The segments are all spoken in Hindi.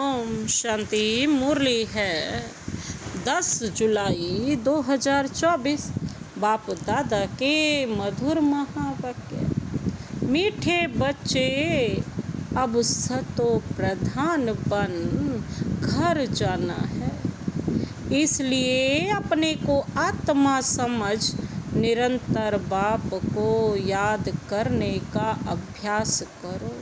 ओम शांति। मुरली है 10 जुलाई 2024। बाप दादा के मधुर महावाक्य। मीठे बच्चे अब सतो प्रधान बन घर जाना है, इसलिए अपने को आत्मा समझ निरंतर बाप को याद करने का अभ्यास करो।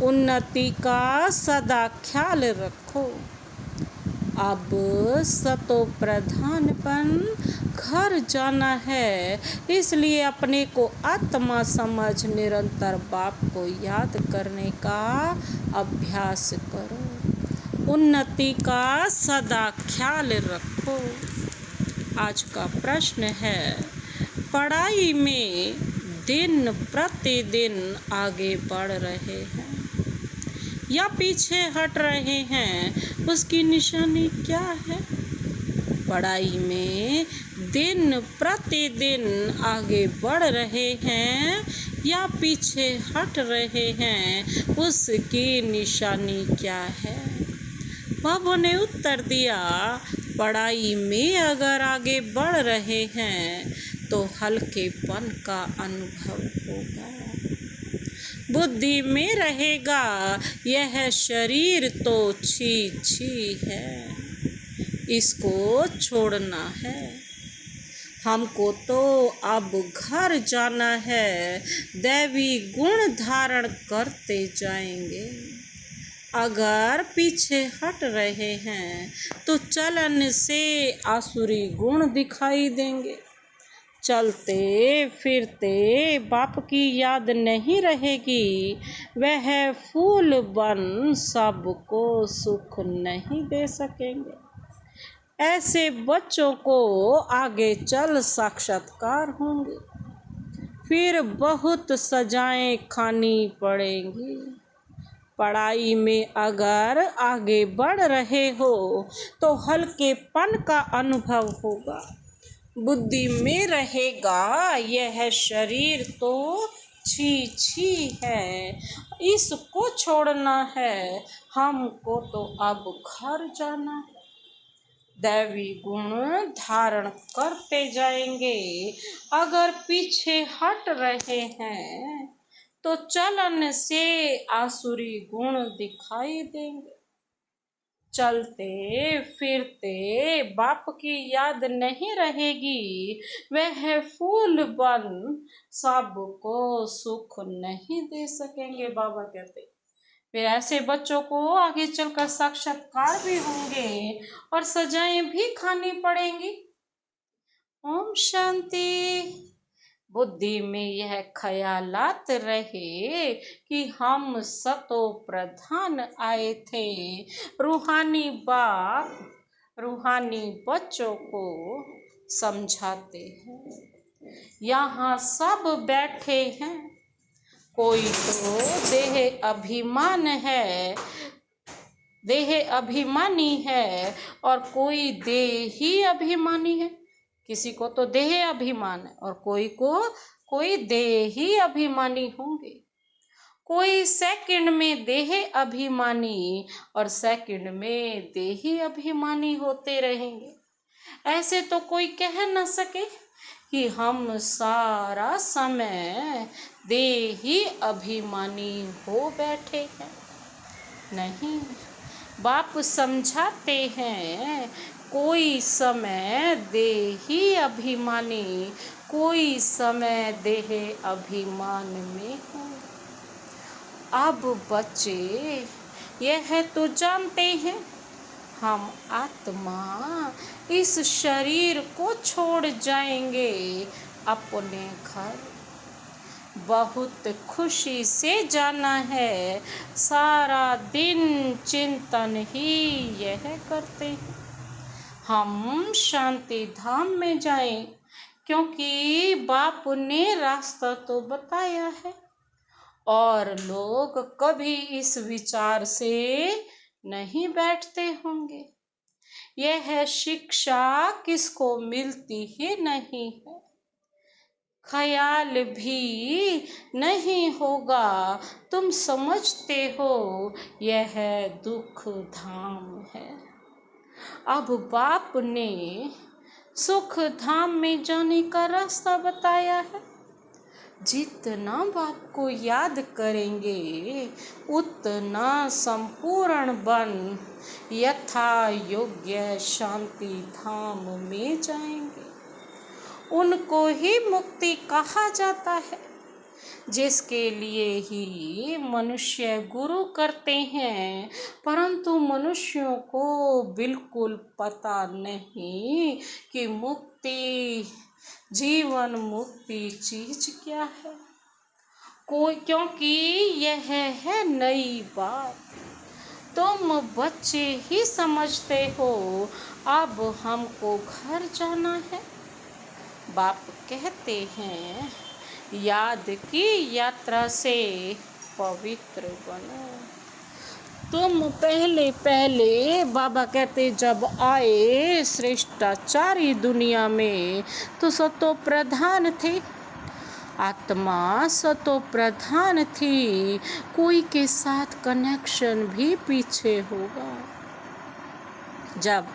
उन्नति का सदा ख्याल रखो। अब सतो प्रधान बन घर जाना है, इसलिए अपने को आत्मा समझ निरंतर बाप को याद करने का अभ्यास करो। उन्नति का सदा ख्याल रखो। आज का प्रश्न है, पढ़ाई में दिन प्रतिदिन आगे बढ़ रहे हैं या पीछे हट रहे हैं, उसकी निशानी क्या है? पढ़ाई में दिन प्रतिदिन आगे बढ़ रहे हैं या पीछे हट रहे हैं, उसकी निशानी क्या है? बाबा ने उत्तर दिया, पढ़ाई में अगर आगे बढ़ रहे हैं तो हल्केपन का अनुभव होगा। बुद्धि में रहेगा, यह शरीर तो छी छी है, इसको छोड़ना है। हमको तो अब घर जाना है, दैवी गुण धारण करते जाएंगे। अगर पीछे हट रहे हैं तो चलन से आसुरी गुण दिखाई देंगे। चलते फिरते बाप की याद नहीं रहेगी, वह फूल बन सबको सुख नहीं दे सकेंगे। ऐसे बच्चों को आगे चल साक्षात्कार होंगे, फिर बहुत सजाएं खानी पड़ेंगी। पढ़ाई में अगर आगे बढ़ रहे हो तो हल्केपन का अनुभव होगा। बुद्धि में रहेगा, यह शरीर तो छी छी है, इसको छोड़ना है। हमको तो अब घर जाना है। दैवी गुण धारण करते जाएंगे। अगर पीछे हट रहे हैं तो चलन से आसुरी गुण दिखाई देंगे। चलते फिरते बाप की याद नहीं रहेगी, वह फूल बन सबको सुख नहीं दे सकेंगे। बाबा कहते फिर ऐसे बच्चों को आगे चलकर साक्षात्कार भी होंगे और सजाएं भी खानी पड़ेंगी। ओम शांति। बुद्धि में यह ख्यालात रहे कि हम सतो प्रधान आए थे। रूहानी बाप रूहानी बच्चों को समझाते हैं। यहाँ सब बैठे हैं, कोई तो देह अभिमानी है और कोई देही अभिमानी है। किसी को तो देह अभिमान है और कोई देही अभिमानी होंगे। कोई सेकंड में देह अभिमानी और सेकंड में देही अभिमानी होते रहेंगे। ऐसे तो कोई कह न सके कि हम सारा समय देही अभिमानी हो बैठे हैं। नहीं, बाप समझाते हैं, कोई समय देही अभिमानी, कोई समय देह अभिमान में हो। अब बच्चे यह तो जानते हैं, हम आत्मा इस शरीर को छोड़ जाएंगे अपने घर। बहुत खुशी से जाना है, सारा दिन चिंतन ही यह करते हैं, हम शांति धाम में जाएं, क्योंकि बाप ने रास्ता तो बताया है। और लोग कभी इस विचार से नहीं बैठते होंगे। यह शिक्षा किसको मिलती ही नहीं है। ख्याल भी नहीं होगा। तुम समझते हो यह दुख धाम है। अब बाप ने सुख धाम में जाने का रास्ता बताया है। जितना बाप को याद करेंगे उतना संपूर्ण बन यथा योग्य शांति धाम में जाएंगे। उनको ही मुक्ति कहा जाता है, जिसके लिए ही मनुष्य गुरु करते हैं। परंतु मनुष्यों को बिल्कुल पता नहीं कि मुक्ति, जीवन मुक्ति चीज क्या है। क्योंकि यह है नई बात। तुम बच्चे ही समझते हो अब हमको घर जाना है। बाप कहते हैं याद की यात्रा से पवित्र बनो। तुम पहले बाबा कहते जब आए श्रेष्ठाचारी दुनिया में तो सतो प्रधान थे, आत्मा सतो प्रधान थी। कोई के साथ कनेक्शन भी पीछे होगा। जब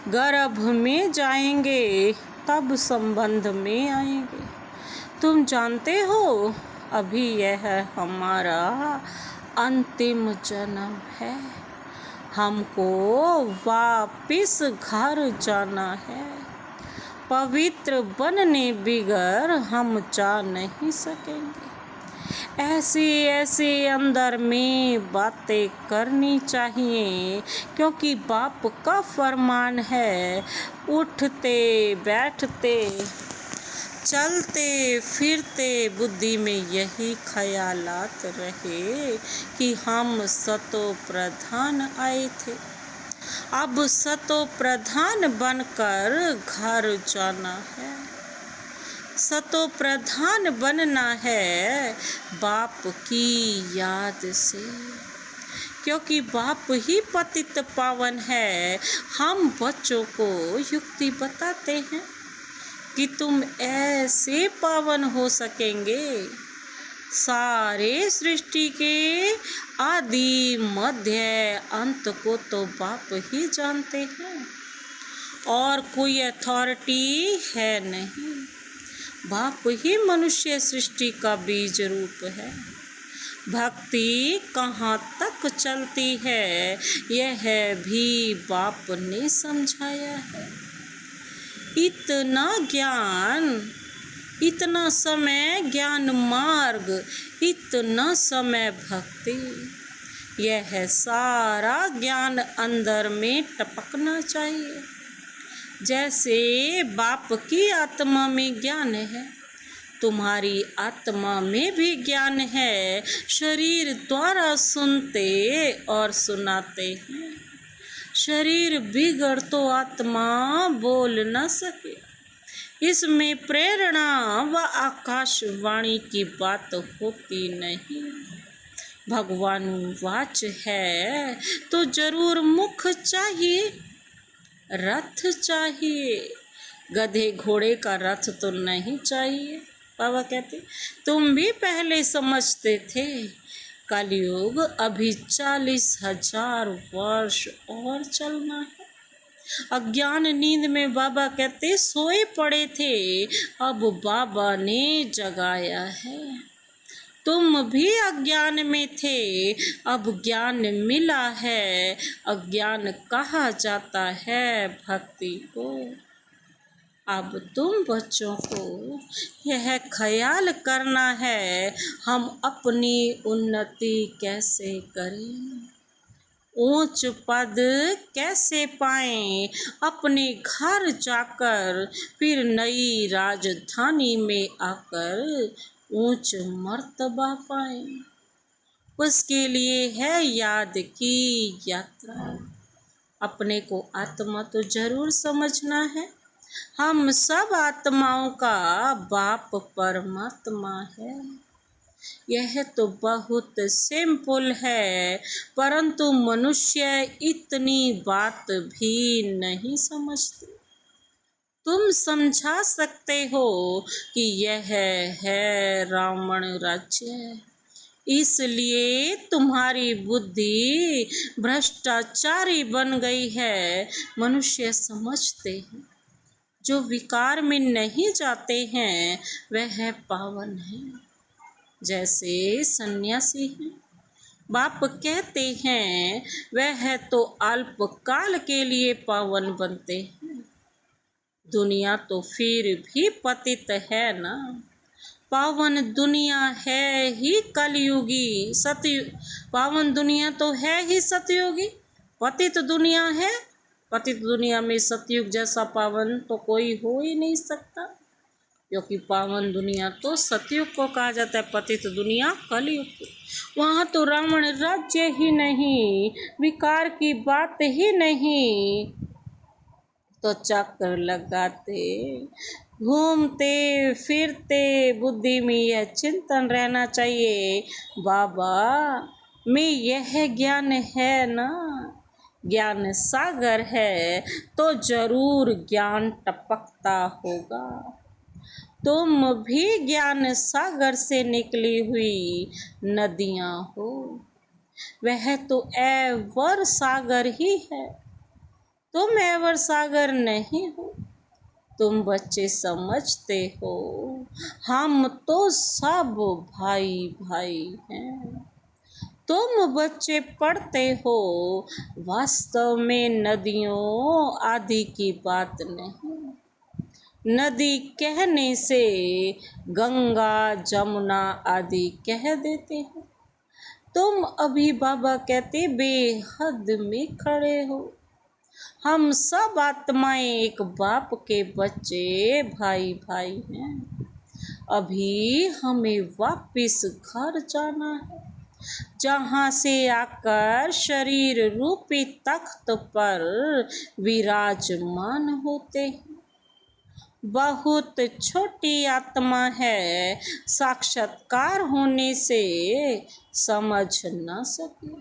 गर्भ में जाएंगे तब संबंध में आएंगे। तुम जानते हो अभी यह हमारा अंतिम जन्म है। हमको वापिस घर जाना है। पवित्र बनने बिगर हम जा नहीं सकेंगे। ऐसे अंदर में बातें करनी चाहिए, क्योंकि बाप का फरमान है उठते बैठते चलते फिरते बुद्धि में यही ख्यालात रहे कि हम सतो प्रधान आए थे। अब सतो प्रधान बनकर घर जाना है। सतो प्रधान बनना है बाप की याद से, क्योंकि बाप ही पतित पावन है। हम बच्चों को युक्ति बताते हैं कि तुम ऐसे पावन हो सकेंगे। सारे सृष्टि के आदि मध्य अंत को तो बाप ही जानते हैं और कोई अथॉरिटी है नहीं। बाप ही मनुष्य सृष्टि का बीज रूप है। भक्ति कहाँ तक चलती है यह भी बाप ने समझाया है। इतना ज्ञान, इतना समय ज्ञान मार्ग, इतना समय भक्ति, यह सारा ज्ञान अंदर में टपकना चाहिए। जैसे बाप की आत्मा में ज्ञान है, तुम्हारी आत्मा में भी ज्ञान है। शरीर द्वारा सुनते और सुनाते हैं। शरीर बिगड़ तो आत्मा बोल न सके। इसमें प्रेरणा व आकाशवाणी की बात होती नहीं। भगवान वाच है तो जरूर मुख चाहिए, रथ चाहिए। गधे घोड़े का रथ तो नहीं चाहिए। बाबा कहते तुम भी पहले समझते थे। कलयुग अभी 40,000 वर्ष और चलना है। अज्ञान नींद में बाबा कहते सोए पड़े थे, अब बाबा ने जगाया है। तुम भी अज्ञान में थे, अब ज्ञान मिला है। अज्ञान कहा जाता है भक्ति को। अब तुम बच्चों को यह ख्याल करना है हम अपनी उन्नति कैसे करें, ऊंच पद कैसे पाएं, अपने घर जाकर फिर नई राजधानी में आकर ऊंच मर्तबा पाएं। उसके लिए है याद की यात्रा। अपने को आत्मा तो जरूर समझना है। हम सब आत्माओं का बाप परमात्मा है। यह तो बहुत सिंपल है, परंतु मनुष्य इतनी बात भी नहीं समझते। तुम समझा सकते हो कि यह है रावण राज्य। इसलिए तुम्हारी बुद्धि भ्रष्टाचारी बन गई है। मनुष्य समझते हैं, जो विकार में नहीं जाते हैं वह पावन है। जैसे सन्यासी हैं, बाप कहते हैं, वह तो अल्पकाल के लिए पावन बनते हैं। दुनिया तो फिर भी पतित है ना। पावन दुनिया है ही कलयुगी, पावन दुनिया तो है ही सतयुगी। पतित दुनिया है, पतित दुनिया में सतयुग जैसा पावन तो कोई हो ही नहीं सकता, क्योंकि पावन दुनिया तो सतयुग को कहा जाता है, पतित दुनिया कलयुग को। वहाँ तो रावण राज्य ही नहीं, विकार की बात ही नहीं, तो चक्कर लगाते घूमते फिरते बुद्धि में यह चिंतन रहना चाहिए, बाबा में यह ज्ञान है ना, ज्ञान सागर है तो जरूर ज्ञान टपकता होगा। तुम भी ज्ञान सागर से निकली हुई नदियाँ हो, वह तो एवर सागर ही है, तुम एवर सागर नहीं हो। तुम बच्चे समझते हो, हम तो सब भाई भाई हैं। तुम बच्चे पढ़ते हो, वास्तव में नदियों आदि की बात नहीं। नदी कहने से गंगा जमुना आदि कह देते हैं। तुम अभी बाबा कहते बेहद में खड़े हो। हम सब आत्माएं एक बाप के बच्चे भाई भाई हैं। अभी हमें वापिस घर जाना है, जहाँ से आकर शरीर रूपी तख्त पर विराजमान होते हैं। बहुत छोटी आत्मा है, साक्षात्कार होने से समझ न सके।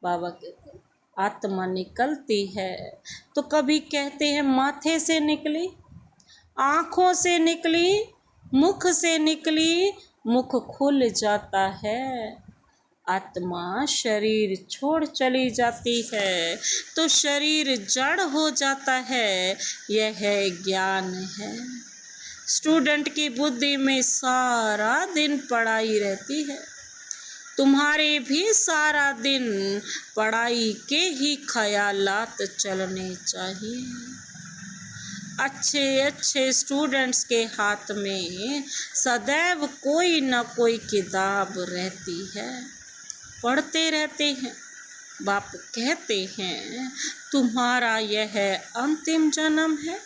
बाबा कहते आत्मा निकलती है तो कभी कहते हैं माथे से निकली, आँखों से निकली, मुख से निकली, मुख खुल जाता है। आत्मा शरीर छोड़ चली जाती है तो शरीर जड़ हो जाता है। यह ज्ञान है। स्टूडेंट की बुद्धि में सारा दिन पढ़ाई रहती है। तुम्हारे भी सारा दिन पढ़ाई के ही ख्यालात चलने चाहिए। अच्छे अच्छे स्टूडेंट्स के हाथ में सदैव कोई न कोई किताब रहती है, पढ़ते रहते हैं। बाप कहते हैं तुम्हारा यह अंतिम जन्म है।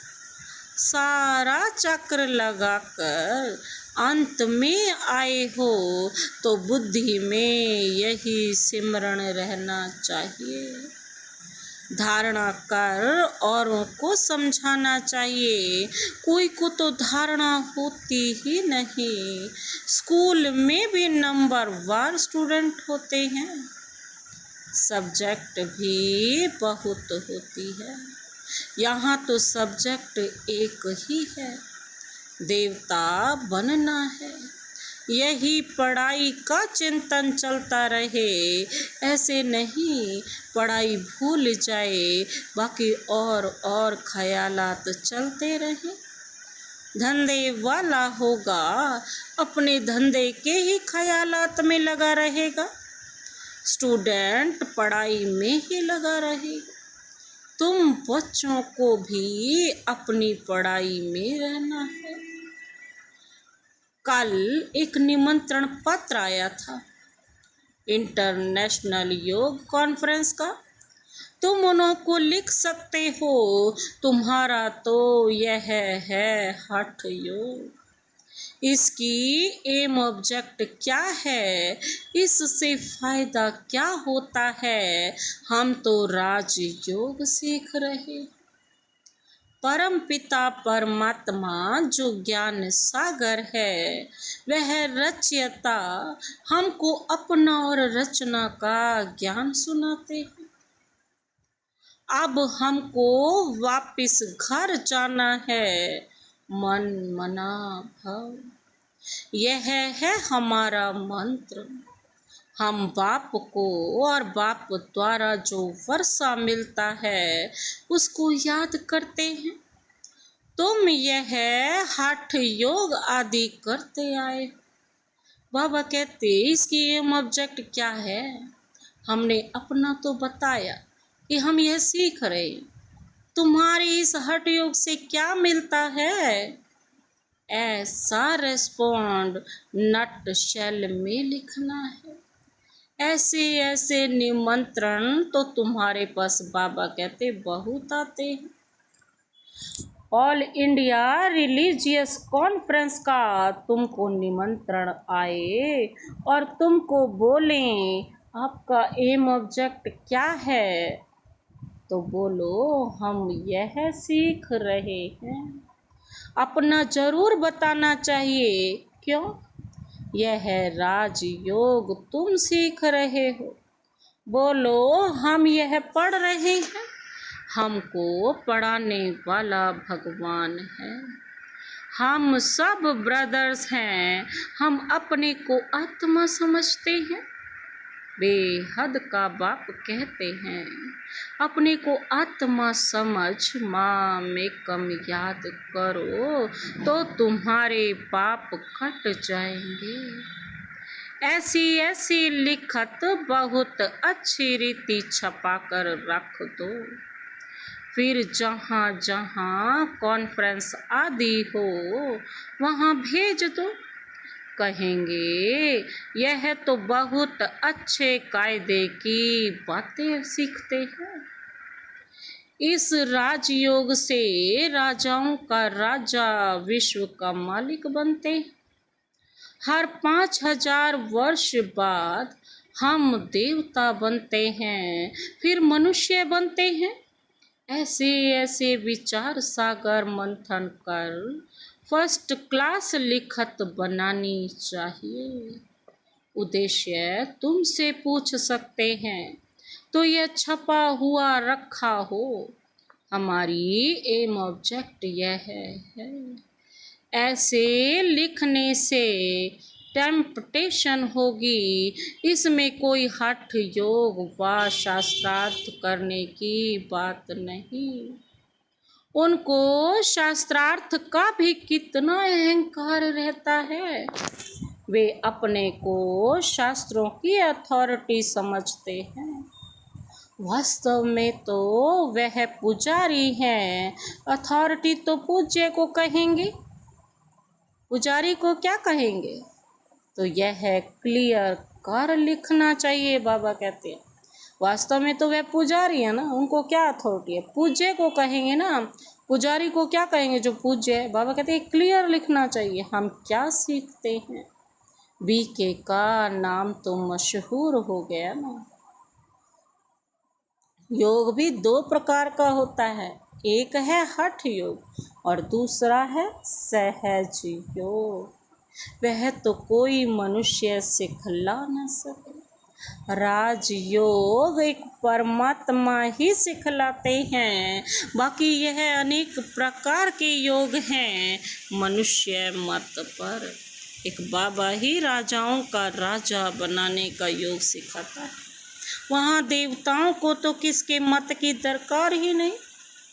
सारा चक्र लगाकर अंत में आए हो तो बुद्धि में यही सिमरण रहना चाहिए। धारणा कर औरों को समझाना चाहिए। कोई को तो धारणा होती ही नहीं। स्कूल में भी नंबर 1 स्टूडेंट होते हैं। सब्जेक्ट भी बहुत होती है। यहाँ तो सब्जेक्ट एक ही है, देवता बनना है। यही पढ़ाई का चिंतन चलता रहे। ऐसे नहीं पढ़ाई भूल जाए, बाकी और ख्यालात चलते रहे। धंधे वाला होगा, अपने धंधे के ही ख्यालात में लगा रहेगा। स्टूडेंट पढ़ाई में ही लगा रहेगा। तुम बच्चों को भी अपनी पढ़ाई में रहना है। कल एक निमंत्रण पत्र आया था इंटरनेशनल योग कॉन्फ्रेंस का। तुम उनको लिख सकते हो। तुम्हारा तो यह है हठ योग। इसकी एम ऑब्जेक्ट क्या है, इससे फायदा क्या होता है, हम तो राजयोग सीख रहे। परम पिता परमात्मा जो ज्ञान सागर है, वह रचयिता हमको अपना और रचना का ज्ञान सुनाते हैं। अब हमको वापिस घर जाना है, मन मना भव। यह है हमारा मंत्र। हम बाप को और बाप द्वारा जो वर्षा मिलता है उसको याद करते हैं। तुम यह हठ योग आदि करते आए। बाबा कहते इसकी एम ऑब्जेक्ट क्या है? हमने अपना तो बताया कि हम यह सीख रहे हैं। तुम्हारे इस हठ योग से क्या मिलता है? ऐसा रेस्पॉन्ड नट शेल में लिखना है। ऐसे ऐसे निमंत्रण तो तुम्हारे पास बाबा कहते बहुत आते हैं। ऑल इंडिया रिलीजियस कॉन्फ्रेंस का तुमको निमंत्रण आए और तुमको बोलें आपका एम ऑब्जेक्ट क्या है, तो बोलो हम यह सीख रहे हैं। अपना जरूर बताना चाहिए। क्यों? यह राजयोग तुम सीख रहे हो। बोलो हम यह पढ़ रहे हैं। हमको पढ़ाने वाला भगवान है। हम सब ब्रदर्स हैं। हम अपने को आत्मा समझते हैं। बेहद का बाप कहते हैं अपने को आत्मा समझ माँ में कम याद करो तो तुम्हारे पाप कट जाएंगे। ऐसी ऐसी लिखत बहुत अच्छी रीति छपा कर रख दो। फिर जहाँ जहाँ कॉन्फ्रेंस आदि हो वहाँ भेज दो। कहेंगे यह तो बहुत अच्छे कायदे की बातें सीखते हैं। इस राजयोग से राजाओं का राजा विश्व का मालिक बनते हैं। हर 5000 वर्ष बाद हम देवता बनते हैं, फिर मनुष्य बनते हैं। ऐसे ऐसे विचार सागर मंथन कर फर्स्ट क्लास लिखत बनानी चाहिए। उद्देश्य तुमसे पूछ सकते हैं तो यह छपा हुआ रखा हो। हमारी एम ऑब्जेक्ट यह है। ऐसे लिखने से टेम्पटेशन होगी। इसमें कोई हठ योग व शास्त्रार्थ करने की बात नहीं। उनको शास्त्रार्थ का भी कितना अहंकार रहता है। वे अपने को शास्त्रों की अथॉरिटी समझते हैं। वास्तव में तो वह पुजारी हैं। अथॉरिटी तो पूज्य को कहेंगे, पुजारी को क्या कहेंगे? तो यह क्लियर कर लिखना चाहिए। बाबा कहते हैं वास्तव में तो वह पुजारी है ना, उनको क्या अथॉरिटी है? पूज्य को कहेंगे ना, पुजारी को क्या कहेंगे जो पूज्य है? बाबा कहते हैं क्लियर लिखना चाहिए हम क्या सीखते हैं। बीके का नाम तो मशहूर हो गया ना। योग भी 2 प्रकार का होता है। एक है हठ योग और दूसरा है सहज योग। वह तो कोई मनुष्य सिखला न सके। राजयोग एक परमात्मा ही सिखलाते हैं। बाकी यह अनेक प्रकार के योग हैं मनुष्य मत पर। एक बाबा ही राजाओं का राजा बनाने का योग सिखाता है। वहाँ देवताओं को तो किसके मत की दरकार ही नहीं,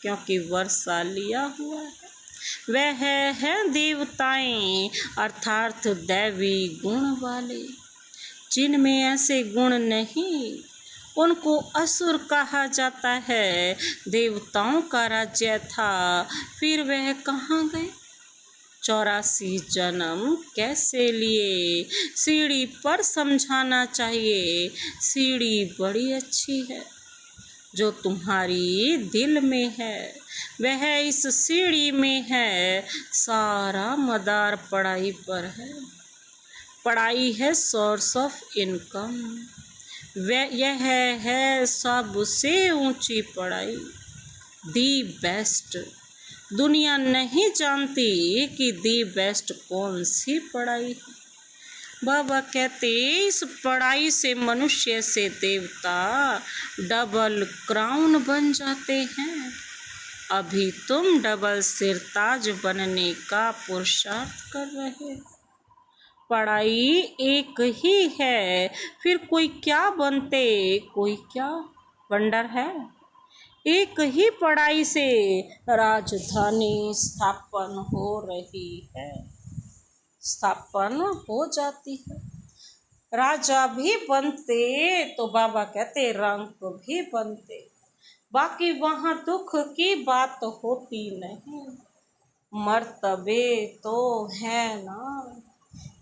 क्योंकि वर्षा लिया हुआ है। वह है देवताएं अर्थात दैवी गुण वाले। जिनमें ऐसे गुण नहीं उनको असुर कहा जाता है। देवताओं का राज्य था, फिर वह कहाँ गए? 84 जन्म कैसे लिए? सीढ़ी पर समझाना चाहिए। सीढ़ी बड़ी अच्छी है जो तुम्हारी दिल में है, वह इस सीढ़ी में है। सारा मदार पढ़ाई पर है। पढ़ाई है सोर्स ऑफ इनकम। यह है सबसे ऊंची पढ़ाई, दी बेस्ट। दुनिया नहीं जानती कि दी बेस्ट कौन सी पढ़ाई है। बाबा कहते इस पढ़ाई से मनुष्य से देवता डबल क्राउन बन जाते हैं। अभी तुम डबल सिरताज बनने का पुरुषार्थ कर रहे हो। पढ़ाई एक ही है, फिर कोई क्या बनते, कोई क्या वंडर है। एक ही पढ़ाई से राजधानी स्थापन हो रही है, स्थापन हो जाती है। राजा भी बनते तो बाबा कहते रंक भी बनते, बाकी वहाँ दुख की बात होती नहीं। मर्तबे तो है ना,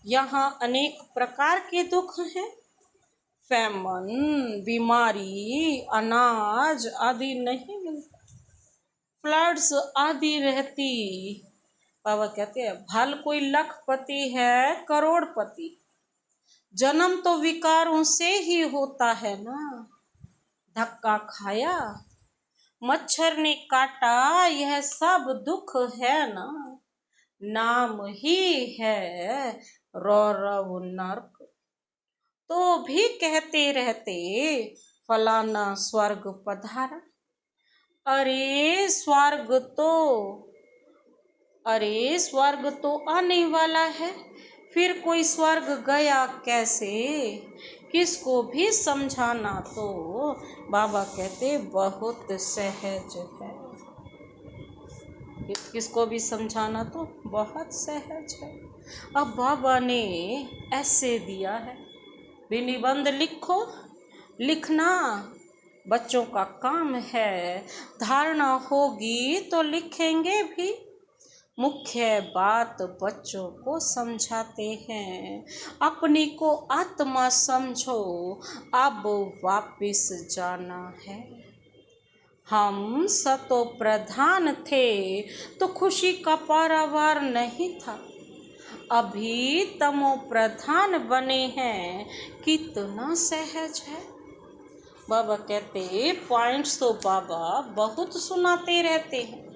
यहाँ अनेक प्रकार के दुख हैं। फैमन, बीमारी, अनाज आदि नहीं मिलता, फ्लड्स आदि रहती। बाबा कहते हैं भल कोई लखपति है करोड़पति, जन्म तो विकारों से ही होता है ना। धक्का खाया, मच्छर ने काटा, यह सब दुख है ना। नाम ही है रौरव नर्क, तो भी कहते रहते फलाना स्वर्ग पधारा। अरे स्वर्ग तो आने वाला है, फिर कोई स्वर्ग गया कैसे, किसको भी समझाना तो बाबा कहते बहुत सहज है। किसको भी समझाना तो बहुत सहज है। अब बाबा ने ऐसे दिया है, भी निबंध लिखो, लिखना बच्चों का काम है, धारणा होगी तो लिखेंगे भी। मुख्य बात बच्चों को समझाते हैं, अपनी को आत्मा समझो, अब वापिस जाना है। हम सतो प्रधान थे तो खुशी का पारावार नहीं था, अभी तमो प्रधान बने हैं, कितना सहज है। बाबा कहते पॉइंट्स तो बाबा बहुत सुनाते रहते हैं,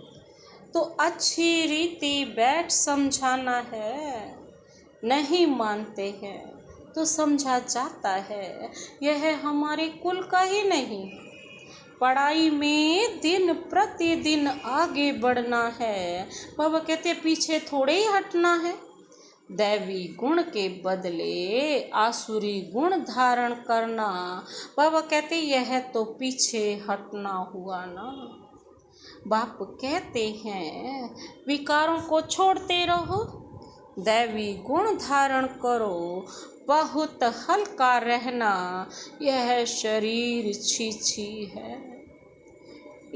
तो अच्छी रीति बैठ समझाना है। नहीं मानते हैं तो समझा जाता है, यह हमारे कुल का ही नहीं। पढ़ाई में दिन प्रतिदिन आगे बढ़ना है। बाबा कहते पीछे थोड़े ही हटना है। दैवी गुण के बदले आसुरी गुण धारण करना, बाबा कहते यह तो पीछे हटना हुआ ना। बाप कहते हैं विकारों को छोड़ते रहो, दैवी गुण धारण करो, बहुत हल्का रहना, यह शरीर छी है,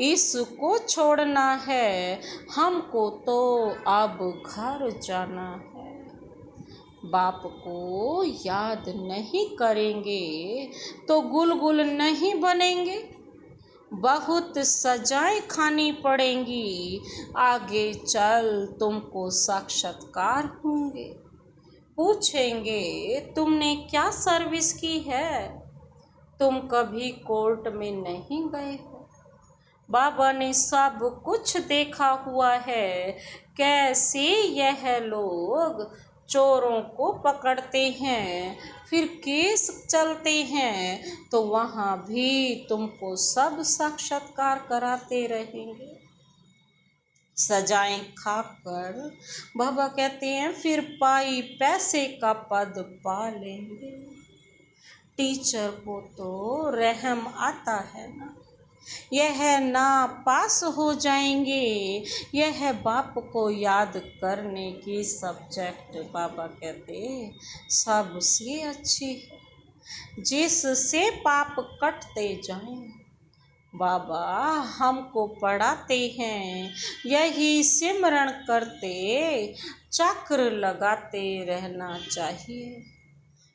इसको छोड़ना है, हमको तो अब घर जाना है। बाप को याद नहीं करेंगे तो गुलगुल नहीं बनेंगे, बहुत सजाएं खानी पड़ेंगी, आगे चल तुमको साक्षात्कार होंगे। पूछेंगे तुमने क्या सर्विस की है, तुम कभी कोर्ट में नहीं गए हो। बाबा ने सब कुछ देखा हुआ है, कैसे यह लोग चोरों को पकड़ते हैं, फिर केस चलते हैं, तो वहाँ भी तुमको सब साक्षात्कार कराते रहेंगे। सजाएं खाकर बाबा कहते हैं फिर पाई पैसे का पद पा लेंगे। टीचर को तो रहम आता है ना, यह ना पास हो जाएंगे, यह बाप को याद करने की सब्जेक्ट बाबा कहते सबसे अच्छी है, जिससे पाप कटते जाएं। बाबा हमको पढ़ाते हैं, यही सिमरण करते चक्र लगाते रहना चाहिए।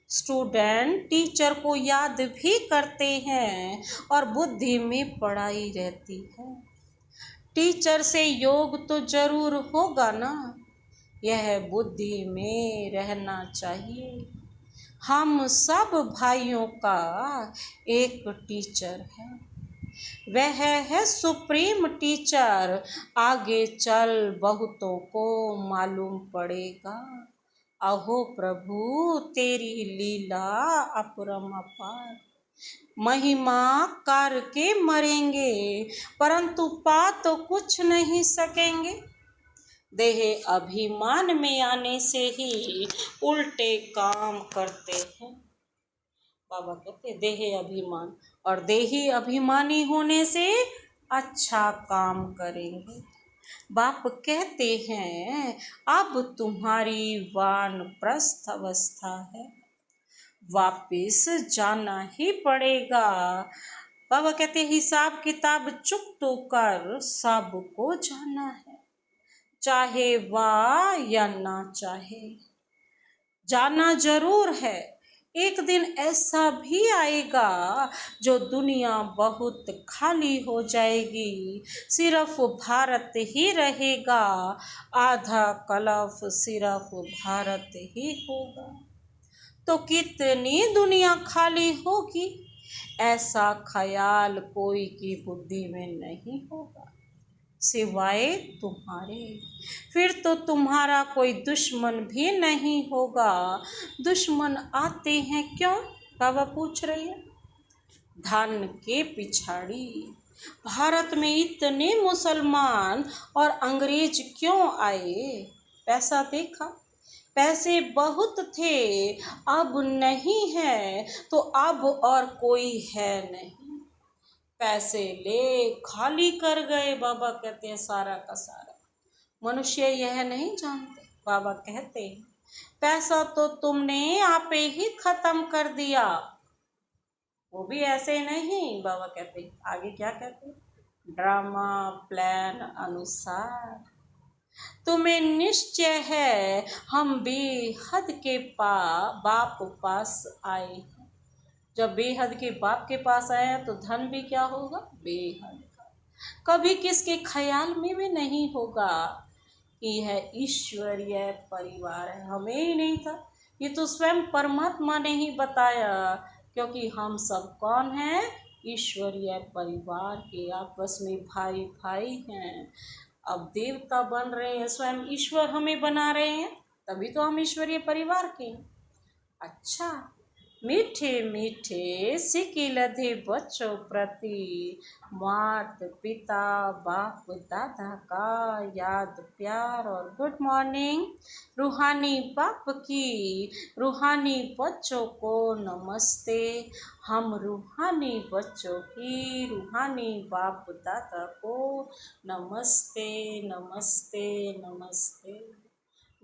स्टूडेंट टीचर को याद भी करते हैं और बुद्धि में पढ़ाई रहती है। टीचर से योग तो जरूर होगा ना, यह बुद्धि में रहना चाहिए। हम सब भाइयों का एक टीचर है, वह है सुप्रीम टीचर, आगे चल बहुतों को मालूम पड़ेगा। अहो प्रभु तेरी लीला अपरम अपार। महिमा करके मरेंगे परंतु पा तो कुछ नहीं सकेंगे। देह अभिमान में आने से ही उल्टे काम करते हैं। बाबा कहते देह अभिमान, और देही अभिमानी होने से अच्छा काम करेंगे। बाप कहते हैं अब तुम्हारी वानप्रस्थ अवस्था है, वापिस जाना ही पड़ेगा। बाबा कहते हिसाब किताब चुकतो कर सबको जाना है, चाहे वाह या ना चाहे जाना जरूर है। एक दिन ऐसा भी आएगा जो दुनिया बहुत खाली हो जाएगी, सिर्फ भारत ही रहेगा, आधा कलफ सिर्फ भारत ही होगा। तो कितनी दुनिया खाली होगी, ऐसा ख्याल कोई की बुद्धि में नहीं होगा सिवाय तुम्हारे। फिर तो तुम्हारा कोई दुश्मन भी नहीं होगा। दुश्मन आते हैं क्यों, बाबा पूछ रही है। धन के पिछाड़ी भारत में इतने मुसलमान और अंग्रेज क्यों आए, पैसा देखा, पैसे बहुत थे, अब नहीं है तो अब और कोई है नहीं, पैसे ले खाली कर गए। बाबा कहते हैं सारा का सारा। मनुष्य यह नहीं जानते। बाबा कहते हैं पैसा तो तुमने आपे ही खत्म कर दिया, वो भी ऐसे नहीं। बाबा कहते हैं आगे क्या कहते हैं, ड्रामा प्लान अनुसार तुम्हें निश्चय है हम बेहद के बाप पास आए। जब बेहद के बाप के पास आया तो धन भी क्या होगा, बेहद का। कभी किसके ख्याल में भी नहीं होगा कि यह ईश्वरीय परिवार है, हमें ही नहीं था, ये तो स्वयं परमात्मा ने ही बताया। क्योंकि हम सब कौन हैं, ईश्वरीय परिवार के, आपस में भाई भाई हैं। अब देवता बन रहे हैं, स्वयं ईश्वर हमें बना रहे हैं, तभी तो हम ईश्वरीय परिवार के हैं। अच्छा, मीठे मीठे सिक्के लधे बच्चों प्रति मात पिता बाप दादा का याद प्यार और गुड मॉर्निंग। रूहानी बाप की रूहानी बच्चों को नमस्ते। हम रूहानी बच्चों की रूहानी बाप दादा को नमस्ते नमस्ते नमस्ते।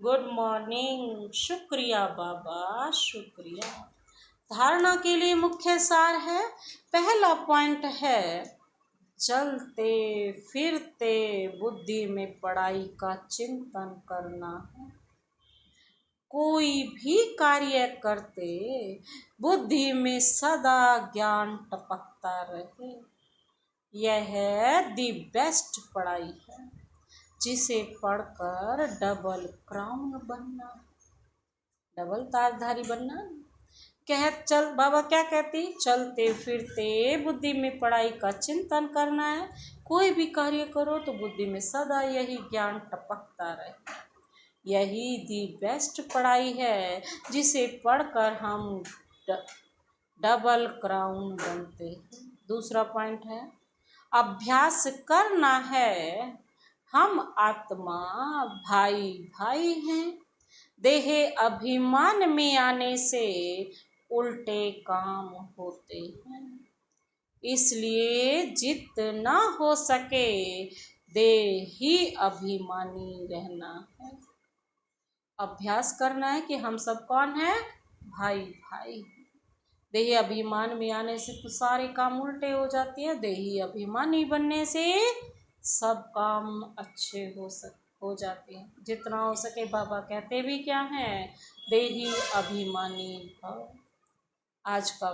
गुड मॉर्निंग, शुक्रिया बाबा शुक्रिया। धारणा के लिए मुख्य सार है, पहला पॉइंट है चलते फिरते बुद्धि में पढ़ाई का चिंतन करना है। कोई भी कार्य करते बुद्धि में सदा ज्ञान टपकता रहे, यह दी बेस्ट पढ़ाई है, जिसे पढ़कर डबल क्राउन बनना, डबल ताजधारी बनना। चल बाबा क्या कहती, चलते फिरते बुद्धि में पढ़ाई का चिंतन करना है। कोई भी कार्य करो तो बुद्धि में सदा यही ज्ञान टपकता रहे, यही दी बेस्ट पढ़ाई है, जिसे पढ़कर हम डबल क्राउन बनते हैं। दूसरा पॉइंट है अभ्यास करना है, हम आत्मा भाई भाई हैं। देह अभिमान में आने से उल्टे काम होते हैं, इसलिए जितना हो सके देही अभिमानी रहना है। अभ्यास करना है कि हम सब कौन है, भाई भाई। देही अभिमान में आने से तो सारे काम उल्टे हो जाते हैं, देही अभिमानी बनने से सब काम अच्छे हो जाते हैं। जितना हो सके बाबा कहते भी क्या हैं, देही अभिमानी भव। आज का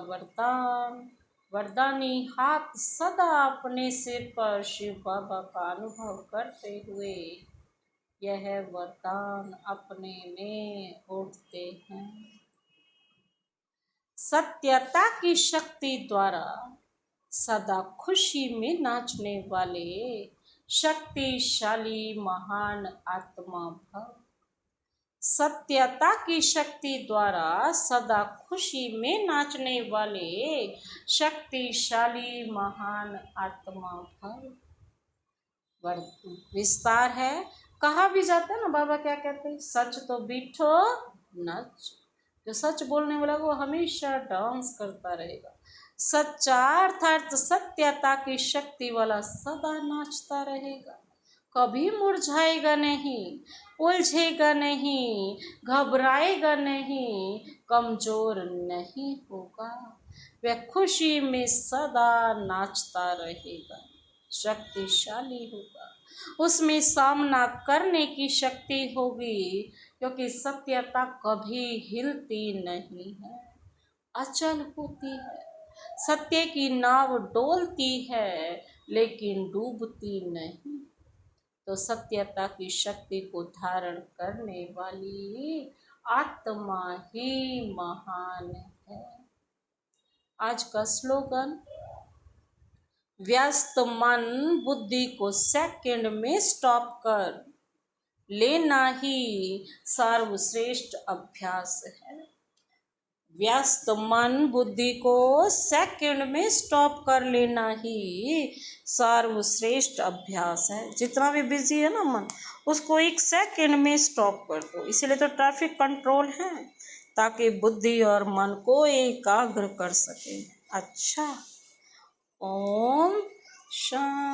वरदानी हाथ सदा अपने सिर पर शिव बाबा का अनुभव करते हुए यह वरदान अपने में ओढ़ते हैं। सत्यता की शक्ति द्वारा सदा खुशी में नाचने वाले शक्तिशाली महान आत्मा भव। सत्यता की शक्ति द्वारा सदा खुशी में नाचने वाले शक्तिशाली महान आत्मा भर विस्तार है। कहा भी जाता है ना, बाबा क्या कहते हैं, सच तो बीठो नच। जो सच बोलने वाला वो हमेशा डांस करता रहेगा। सच्चा अर्थात सत्यता की शक्ति वाला सदा नाचता रहेगा, कभी मुरझाएगा नहीं, उलझेगा नहीं, घबराएगा नहीं, कमजोर नहीं होगा। वह खुशी में सदा नाचता रहेगा, शक्तिशाली होगा, उसमें सामना करने की शक्ति होगी, क्योंकि सत्यता कभी हिलती नहीं है, अचल होती है। सत्य की नाव डोलती है लेकिन डूबती नहीं। तो सत्यता की शक्ति को धारण करने वाली आत्मा ही महान है। आज का स्लोगन, व्यस्त मन बुद्धि को सेकंड में स्टॉप कर लेना ही सर्वश्रेष्ठ अभ्यास है। व्यस्त मन बुद्धि को सेकंड में स्टॉप कर लेना ही सर्वश्रेष्ठ अभ्यास है। जितना भी बिजी है ना मन, उसको एक सेकंड में स्टॉप कर दो। इसीलिए तो ट्रैफिक कंट्रोल है, ताकि बुद्धि और मन को एकाग्र कर सके। अच्छा, ओम शांति।